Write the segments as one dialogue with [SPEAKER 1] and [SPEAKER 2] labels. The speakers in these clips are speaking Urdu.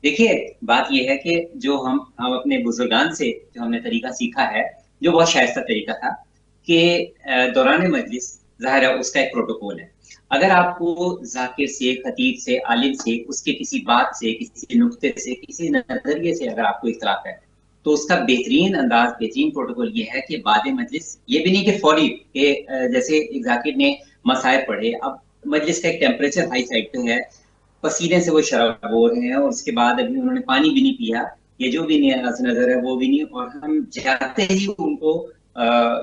[SPEAKER 1] دیکھیے بات یہ ہے کہ جو ہم اپنے بزرگان سے جو ہم نے طریقہ سیکھا ہے، جو بہت شائستہ طریقہ تھا کہ دوران مجلس ظاہر ہے اس کا ایک پروٹوکول ہے. اگر آپ کو ذاکر سے، خطیب سے، عالم سے، اس کے کسی بات سے، کسی نقطے سے، کسی نظریے سے اگر آپ کو اختلاف ہے تو اس کا بہترین انداز، بہترین پروٹوکول یہ ہے کہ بعد مجلس، یہ بھی نہیں کہ فوری، کہ جیسے ایک ذاکر نے مسائل پڑھے، اب مجلس کا ایک ٹیمپریچر ہائی سائڈ پہ ہے، پسینے سے وہ شراب ہو رہے ہیں، اور اس کے بعد ابھی انہوں نے پانی بھی نہیں پیا، یہ جو بھی نظر ہے وہ بھی نہیں، اور ہم جاتے ہی ان کو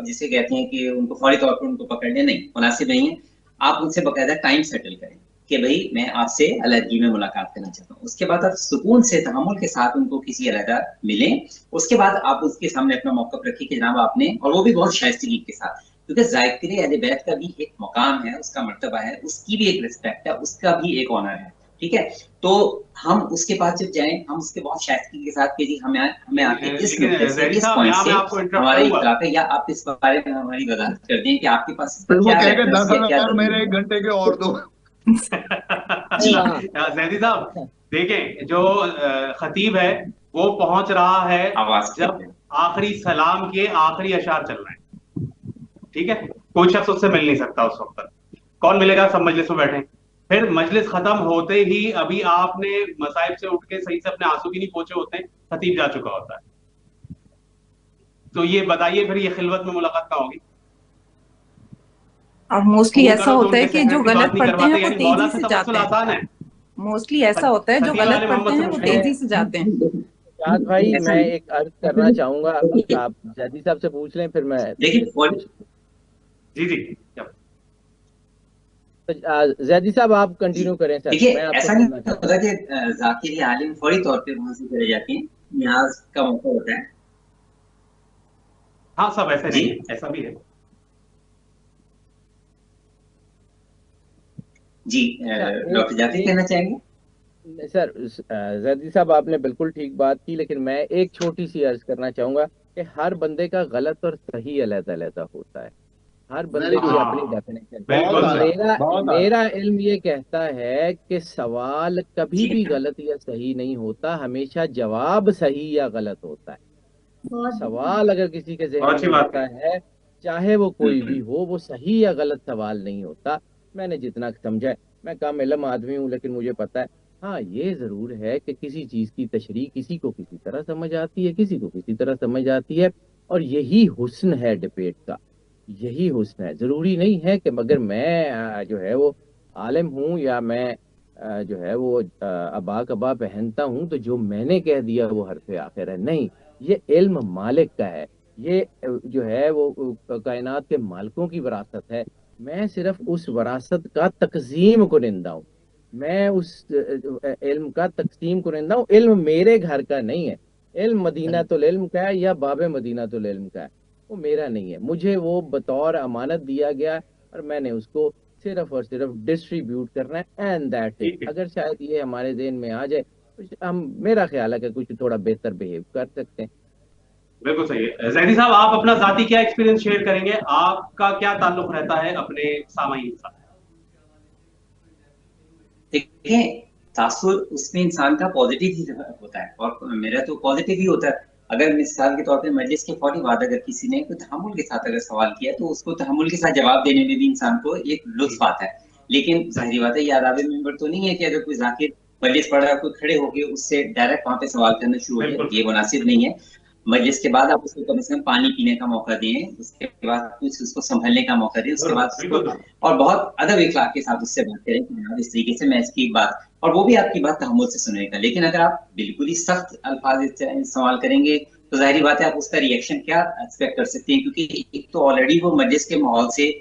[SPEAKER 1] جسے کہتے ہیں کہ ان کو فوری طور پر ان کو پکڑنے نہیں مناسب نہیں ہے. آپ ان سے باقاعدہ ٹائم سیٹل کریں کہ بھائی میں آپ سے علیحدگی میں ملاقات کرنا چاہتا ہوں. اس کے بعد آپ سکون سے، تحمل کے ساتھ ان کو کسی علیحدہ ملیں. اس کے بعد آپ اس کے سامنے اپنا موقف رکھیں کہ جناب آپ نے، اور وہ بھی بہت شائستگی کے ساتھ، کیونکہ ذاکر اہل بیت کا بھی ایک مقام ہے، اس کا مرتبہ ہے، اس کی بھی ایک رسپیکٹ ہے، اس کا بھی ایک آنر ہے. ٹھیک ہے، تو ہم اس کے پاس جب جائیں، ہم اس کے بہت شائستگی کے ساتھ کہ جی ہمیں آ کے اس نقطے سے،
[SPEAKER 2] ظہری
[SPEAKER 1] اس
[SPEAKER 2] صاحب
[SPEAKER 1] پوائنٹ
[SPEAKER 2] یہاں
[SPEAKER 1] سے
[SPEAKER 2] میں آپ کو انٹرپٹ
[SPEAKER 1] ہمارا
[SPEAKER 2] کروں گا.
[SPEAKER 1] اختلاف ہے، یا آپ اس بارے میں ہماری وضاحت کر دیں کہ آپ کے پاس
[SPEAKER 3] پھر وہ
[SPEAKER 1] کیا
[SPEAKER 3] کہے گا
[SPEAKER 1] ریفرنس یا کیا
[SPEAKER 3] 10,000 میرے
[SPEAKER 1] دلیل
[SPEAKER 3] 1
[SPEAKER 1] ہے.
[SPEAKER 3] گھنٹے کے اور دو.
[SPEAKER 1] جی
[SPEAKER 2] ظہری صاحب دیکھیں، جو خطیب ہے وہ پہنچ رہا ہے
[SPEAKER 1] آواز
[SPEAKER 2] جب آخری سلام کے آخری اشعار چل رہے ہیں. ٹھیک ہے، کوئی شخص اس سے مل نہیں سکتا اس وقت تک. کون ملے گا؟ سب مجلس میں بیٹھے. پھر مجلس ختم ہوتے ہی ابھی آپ نے مصائب سے اٹھ کے صحیح سے اپنے آنسو بھی نہیں پہنچے ہوتے ہیں، خطیب جا چکا ہوتا ہے. تو یہ بتائیے پھر یہ خلوت میں ملاقات کہاں ہوگی؟
[SPEAKER 4] اور موسٹلی
[SPEAKER 2] فون
[SPEAKER 4] ایسا
[SPEAKER 2] کرو تو
[SPEAKER 4] ہوتا
[SPEAKER 2] ان
[SPEAKER 4] ہے
[SPEAKER 2] کے
[SPEAKER 4] کہ جو
[SPEAKER 2] سیکریٹری بات
[SPEAKER 4] غلط
[SPEAKER 2] نہیں
[SPEAKER 4] پڑھتے ہیں
[SPEAKER 2] کرواتے.
[SPEAKER 4] وہ
[SPEAKER 2] یعنی مولا
[SPEAKER 4] تیزی
[SPEAKER 2] سے
[SPEAKER 4] سے
[SPEAKER 2] توسل
[SPEAKER 4] جاتے ہیں.
[SPEAKER 2] آسان ہے.
[SPEAKER 4] موسٹلی ایسا ہوتا ہے جو
[SPEAKER 2] خطیب
[SPEAKER 4] غلط
[SPEAKER 2] عالم
[SPEAKER 4] پڑھتے
[SPEAKER 2] محمد سے
[SPEAKER 4] ہیں وہ
[SPEAKER 2] پوچھیں.
[SPEAKER 4] تیزی سے جاتے ہیں.
[SPEAKER 5] شاد بھائی
[SPEAKER 1] ایسا
[SPEAKER 5] میں
[SPEAKER 1] نہیں.
[SPEAKER 5] ایک عرض کرنا چاہوں گا، آپ زیدی صاحب سے پوچھ لیں پھر میں
[SPEAKER 1] دیکھیے
[SPEAKER 2] جی جی
[SPEAKER 5] زیدی صاحب آپ کنٹینیو کریں سر،
[SPEAKER 1] دیکھیے
[SPEAKER 5] میں آپ کو
[SPEAKER 1] ایسا نہیں
[SPEAKER 5] سننا چاہتا
[SPEAKER 1] ہوتا کہ ذاکر یا عالم فوری طور پہ وہاں سے چلے جاتے ہیں، نیاز کا موقع ہوتا ہے.
[SPEAKER 2] ہاں سب ایسے
[SPEAKER 1] جی
[SPEAKER 2] نہیں ہے، ایسا بھی ہے.
[SPEAKER 1] جی
[SPEAKER 5] اچھا
[SPEAKER 1] ڈاکٹر جعفری کہنا چاہیں گے؟
[SPEAKER 5] سر زیدی صاحب آپ نے بالکل ٹھیک بات کی، لیکن میں ایک چھوٹی سی عرض کرنا چاہوں گا کہ ہر بندے کا غلط اور صحیح علیحدہ علیحدہ ہوتا ہے. ہر بندے کی
[SPEAKER 2] ہاں
[SPEAKER 5] اپنی ڈیفینیشن.
[SPEAKER 2] بالکل صحیح.
[SPEAKER 5] میرا علم یہ کہتا ہے کہ سوال کبھی
[SPEAKER 1] جی
[SPEAKER 5] بھی غلط یا صحیح نہیں ہوتا، ہمیشہ جواب صحیح یا غلط ہوتا ہے. سوال اگر کسی کے
[SPEAKER 2] بہت
[SPEAKER 5] ذہن
[SPEAKER 2] اچھی
[SPEAKER 5] میں
[SPEAKER 2] بات
[SPEAKER 5] ہوتا ہے، چاہے وہ کوئی
[SPEAKER 1] ہوں
[SPEAKER 5] بھی ہو، وہ صحیح یا غلط سوال نہیں ہوتا. میں نے جتنا سمجھا ہے، میں کم علم آدمی ہوں لیکن مجھے پتا ہے. ہاں یہ ضرور ہے کہ کسی چیز کی تشریح کسی کو کسی طرح سمجھ آتی ہے، کسی کو کسی طرح سمجھ آتی ہے، اور یہی حسن ہے ڈبیٹ کا. یہی حسن ہے. ضروری نہیں ہے کہ مگر میں جو ہے وہ عالم ہوں یا میں جو ہے وہ ابا کبا پہنتا ہوں تو جو میں نے کہہ دیا وہ حرف آخر ہے. نہیں، یہ علم مالک کا ہے، یہ جو ہے وہ کائنات کے مالکوں کی وراثت ہے. میں صرف اس وراثت کا تقسیم کنندہ ہوں، میں اس علم کا تقسیم کنندہ ہوں. علم میرے گھر کا نہیں ہے. علم مدینہ العلم کا ہے یا باب مدینہ العلم کا ہے، وہ میرا نہیں ہے. مجھے وہ بطور امانت دیا گیا اور میں نے اس کو صرف اور صرف ڈسٹریبیوٹ کرنا ہے، اینڈ دیٹ اٹ.
[SPEAKER 2] ٹھیک ہے،
[SPEAKER 5] اگر شاید یہ ہمارے ذہن میں آ جائے، ہم میرا خیال ہے کہ کچھ تھوڑا بہتر بہیو کر سکتے ہیں.
[SPEAKER 2] بالکل صحیح ہے. زیدی صاحب آپ اپنا ذاتی کیا ایکسپیرینس شیئر کریں گے؟ آپ کا کیا تعلق رہتا ہے اپنے سامعین کے ساتھ؟
[SPEAKER 1] دیکھیں تاثر اس میں انسان کا پازیٹیو ہی ہوتا ہے، اور میرا تو پازیٹیو ہی ہوتا ہے. اگر مثال کے طور پہ مجلس کے فوری بعد اگر کسی نے کوئی تحمل کے ساتھ اگر سوال کیا تو اس کو تحمل کے ساتھ جواب دینے میں بھی انسان کو ایک لطف آتا ہے. لیکن ظاہری بات ہے یہ آداب ممبر تو نہیں ہے کہ اگر کوئی ذاکر مجلس پڑھ رہا ہے کوئی کھڑے ہو کے اس سے ڈائریکٹ وہاں پہ سوال کرنا شروع ہو جائے،
[SPEAKER 2] بالکل
[SPEAKER 1] یہ مناسب نہیں ہے. مجلس کے بعد آپ اس کو کم سے کم پانی پینے کا موقع دیں، اس کے بعد کچھ اس کو سنبھلنے کا موقع دیں، اس کے بعد اس کو
[SPEAKER 2] بالکل
[SPEAKER 1] اور بہت ادب اخلاق کے ساتھ اس سے بات کریں کہ اس طریقے سے میں اس کی بات، اور وہ بھی آپ کی بات تحمل سے سنے گا. لیکن اگر آپ بالکل ہی سخت الفاظ استعمال کریں گے تو ظاہری بات ہے آپ اس کا ریئیکشن کیا ایکسپیکٹ کر سکتے ہیں، کیونکہ ایک تو آلریڈی وہ مجلس کے ماحول سے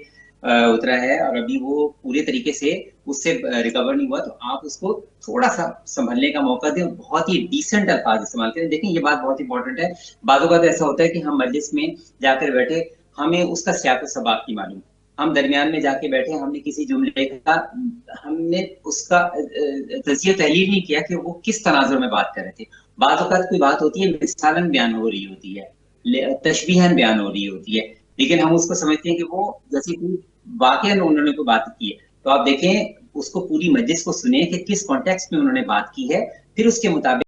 [SPEAKER 1] اترا ہے اور ابھی وہ پورے طریقے سے اس سے ریکور نہیں ہوا. تو آپ اس کو تھوڑا سا سنبھلنے کا موقع دیں، بہت ہی ڈیسنٹ الفاظ استعمال کریں. دیکھیں یہ بات بہت امپورٹنٹ ہے. بعض اوقات ایسا ہوتا ہے کہ ہم مجلس میں جا کر بیٹھے، ہمیں اس کا سیاق و سباق نہیں معلوم، ہم درمیان میں جا کے بیٹھے، ہم نے کسی جملے کا ہم نے اس کا تجزیہ تحلیل نہیں کیا کہ وہ کس تناظر میں بات کر رہے تھے. بعض اوقات کوئی بات ہوتی ہے مثالاً بیان ہو رہی ہوتی ہے، تشبیہاً بیان ہو رہی ہوتی ہے، لیکن ہم اس کو سمجھتے ہیں کہ وہ جیسے کوئی واقعاً انہوں نے کوئی بات کی ہے. تو آپ دیکھیں اس کو پوری مجلس کو سنیں کہ کس کانٹیکسٹ میں انہوں نے بات کی ہے، پھر اس کے مطابق